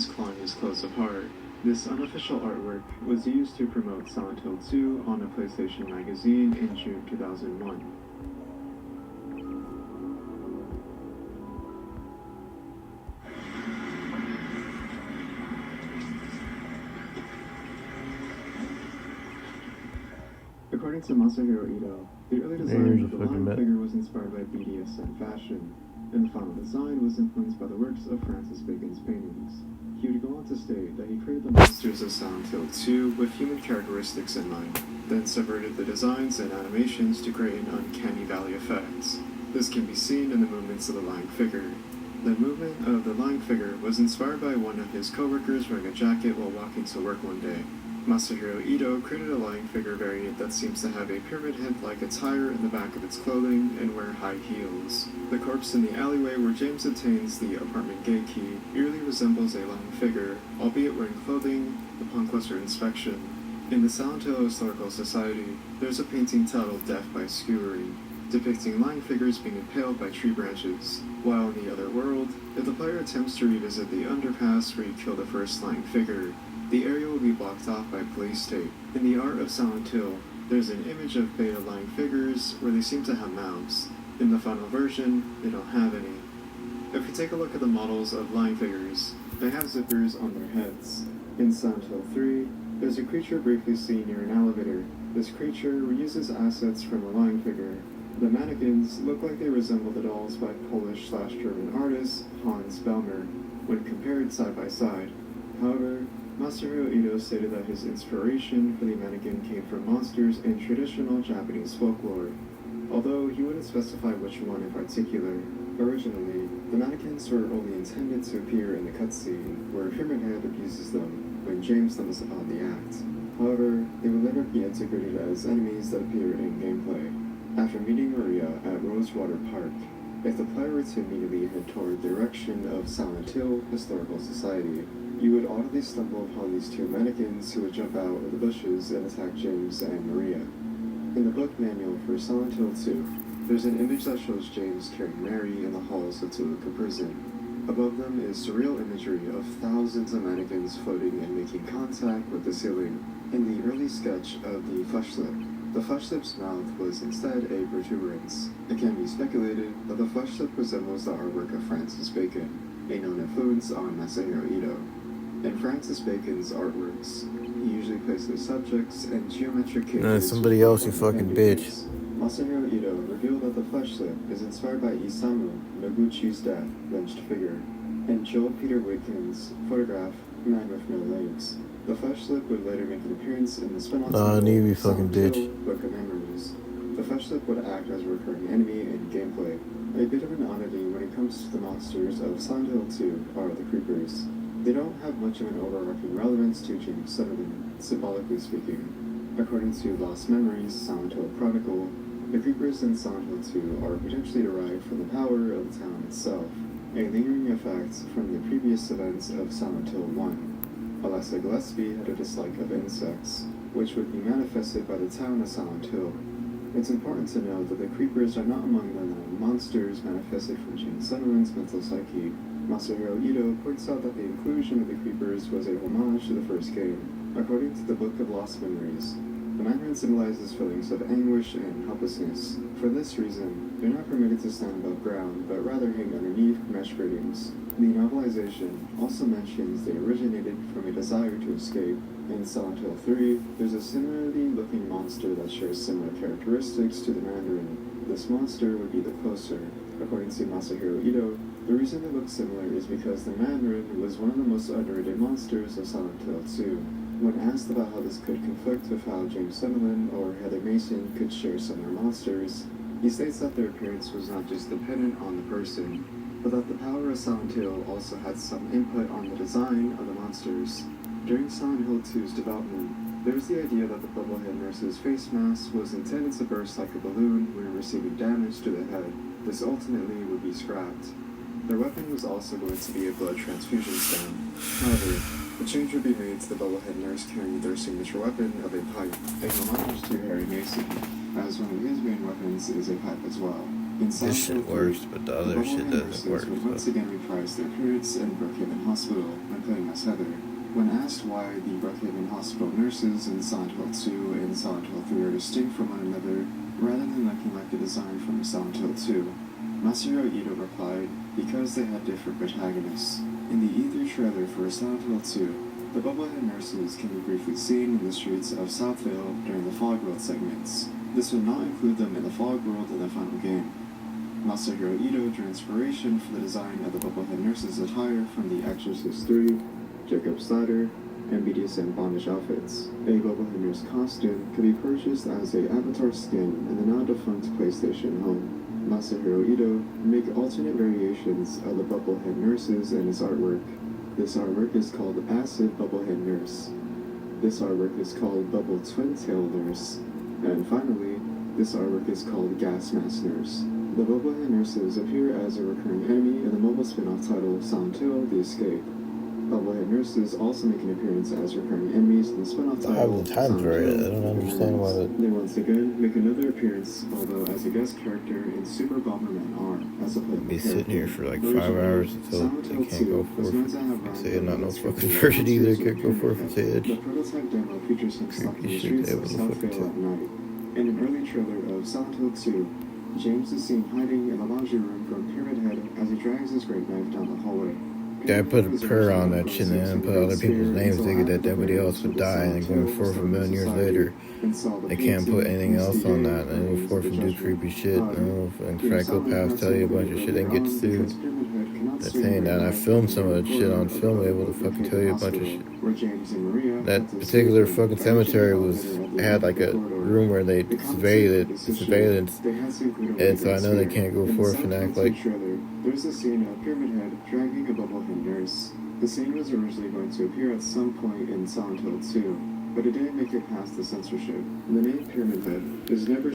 hands clawing his clothes apart. This unofficial artwork was used to promote Silent Hill 2 on a PlayStation magazine in June 2001. According to Masahiro Ito, the early design of the lion figure was inspired by BDSM fashion, and the final design was influenced by the works of Francis Bacon's paintings. He would go on to state that he created the monsters of Silent Hill 2 with human characteristics in mind, then separated the designs and animations to create an uncanny valley effect. This can be seen in the movements of the lying figure. The movement of the lying figure was inspired by one of his co-workers wearing a jacket while walking to work one day. Masahiro Ito created a lying figure variant that seems to have a pyramid head-like attire in the back of its clothing and wear high heels. The corpse in the alleyway where James obtains the apartment gate key eerily resembles a lying figure, albeit wearing clothing, upon closer inspection. In the Silent Hill Historical Society, there's a painting titled Death by Skewering, depicting lying figures being impaled by tree branches. While in the other world, if the player attempts to revisit the underpass where you kill the first lying figure, the area will be blocked off by police tape. In the art of Silent Hill, there's an image of beta lying figures where they seem to have mouths. In the final version, they don't have any. If you take a look at the models of lying figures, they have zippers on their heads. In Silent Hill 3, there's a creature briefly seen near an elevator. This creature reuses assets from a lying figure. The mannequins look like they resemble the dolls by Polish/German artist Hans Bellmer when compared side by side. However, Masahiro Ito stated that his inspiration for the mannequin came from monsters in traditional Japanese folklore, although he wouldn't specify which one in particular. Originally, the mannequins were only intended to appear in the cutscene, where Pyramid Head abuses them when James stumbles upon the act. However, they would later be integrated as enemies that appear in gameplay. After meeting Maria at Rosewater Park, if the player were to immediately head toward the direction of Silent Hill Historical Society, you would audibly stumble upon these two mannequins who would jump out of the bushes and attack James and Maria. In the book manual for Silent Hill 2, there's an image that shows James carrying Mary in the halls of Toluca Prison. Above them is surreal imagery of thousands of mannequins floating and making contact with the ceiling. In the early sketch of the Fleshslip, the Fleshslip's mouth was instead a protuberance. It can be speculated that the Fleshslip resembles the artwork of Francis Bacon, a known influence on Masahiro Ito. In Francis Bacon's artworks, he usually places subjects and geometric characters. Somebody else, you fucking bitch. Masahiro Ito revealed that the Fleshslip is inspired by Isamu Noguchi's death, lynched figure, and Joel Peter Witkin's photograph, Man with No Legs. The Fleshslip would later make an appearance in the spin-off you fucking bitch. Book of Memories. The Fleshslip would act as a recurring enemy in gameplay. A bit of an oddity when it comes to the monsters of Silent Hill 2 are the creepers. They don't have much of an overarching relevance to James Sunderland, symbolically speaking. According to Lost Memories, Silent Hill Chronicle, the creepers in Silent Hill 2 are potentially derived from the power of the town itself, a lingering effect from the previous events of Silent Hill 1. Alessa Gillespie had a dislike of insects, which would be manifested by the town of Silent Hill. It's important to note that the creepers are not among the monsters manifested from James Sunderland's mental psyche. Masahiro Ito points out that the inclusion of the creepers was a homage to the first game. According to the Book of Lost Memories, the mandarin symbolizes feelings of anguish and helplessness. For this reason, they're not permitted to stand above ground, but rather hang underneath mesh gratings. The novelization also mentions they originated from a desire to escape. In Silent Hill 3, there's a similarly looking monster that shares similar characteristics to the mandarin. This monster would be the Closer. According to Masahiro Ito, the reason they look similar is because the mandarin was one of the most underrated monsters of Silent Hill 2. When asked about how this could conflict with how James Sunderland or Heather Mason could share similar monsters, he states that their appearance was not just dependent on the person, but that the power of Silent Hill also had some input on the design of the monsters. During Silent Hill 2's development, there was the idea that the Bubblehead nurse's face mask was intended to burst like a balloon when receiving damage to the head. This ultimately would be scrapped. Their weapon was also going to be a blood transfusion stem. However, the change would be made to the Bubblehead nurse carrying their signature weapon of a pipe, a homage to Harry Mason, as one of his main weapons is a pipe as well. In This Silent shit Hill 3, works, but the other shit Bubblehead doesn't nurses work. would once again reprise their appearance in Brookhaven Hospital when playing as Heather. When asked why the Brookhaven Hospital nurses in Silent Hill 2 and Silent Hill 3 are distinct from one another, rather than looking like the design from Silent Hill 2, Masahiro Ito replied, because they had different protagonists. In the E3 trailer for Silent Hill 2, the Bubblehead nurses can be briefly seen in the streets of Southville during the Fog World segments. This would not include them in the Fog World in the final game. Masahiro Ito drew inspiration for the design of the Bubblehead nurses' attire from The Exorcist 3, Jacob's Ladder, and BDSM bondage outfits. A Bubblehead nurse costume could be purchased as a avatar skin in the now-defunct PlayStation home. Masahiro Ito make alternate variations of the Bubblehead nurses in his artwork. This artwork is called Acid Bubblehead Nurse. This artwork is called Bubble Twin Tail Nurse. And finally, this artwork is called Gas Mask Nurse. The Bubblehead nurses appear as a recurring enemy in the mobile spin-off title Silent Hill: The Escape. Bubblehead nurses also make an appearance as recurring enemies in the spin-off title How the time's Silent right? Hill: I don't understand why that. They once again make another appearance, although as a guest character in Super Bomberman R as a playable Be sitting here for like 5 Originally, hours until Silent they Hill can't go 2 was forth meant to have and say it. Not no run-through fucking elements version from either. the Can't go forth and say it. The prototype demo features him stalking the Creepy shit streets able of to fucking Southville tell. at night. In an early trailer of Silent Hill 2, James is seen hiding in the laundry room from Pyramid Head as he drags his great knife down the hallway. Yeah, I put a prayer on that shit and put other people's names thinking that everybody else would die, and going forth a million years later, they can't put anything else on that, and it'll forth and do creepy shit, and psychopaths tell you a bunch of shit and get sued. They're saying that I filmed some of that shit on film, able to fucking tell you a bunch of shit. That particular fucking cemetery had like a room where they surveillance, and so I know they can't go forth and act like. There's a scene of Pyramid Head dragging a Bubblehead nurse. The scene was originally going to appear at some point in Silent Hill 2, but it didn't make it past the censorship. The name Pyramid Head is never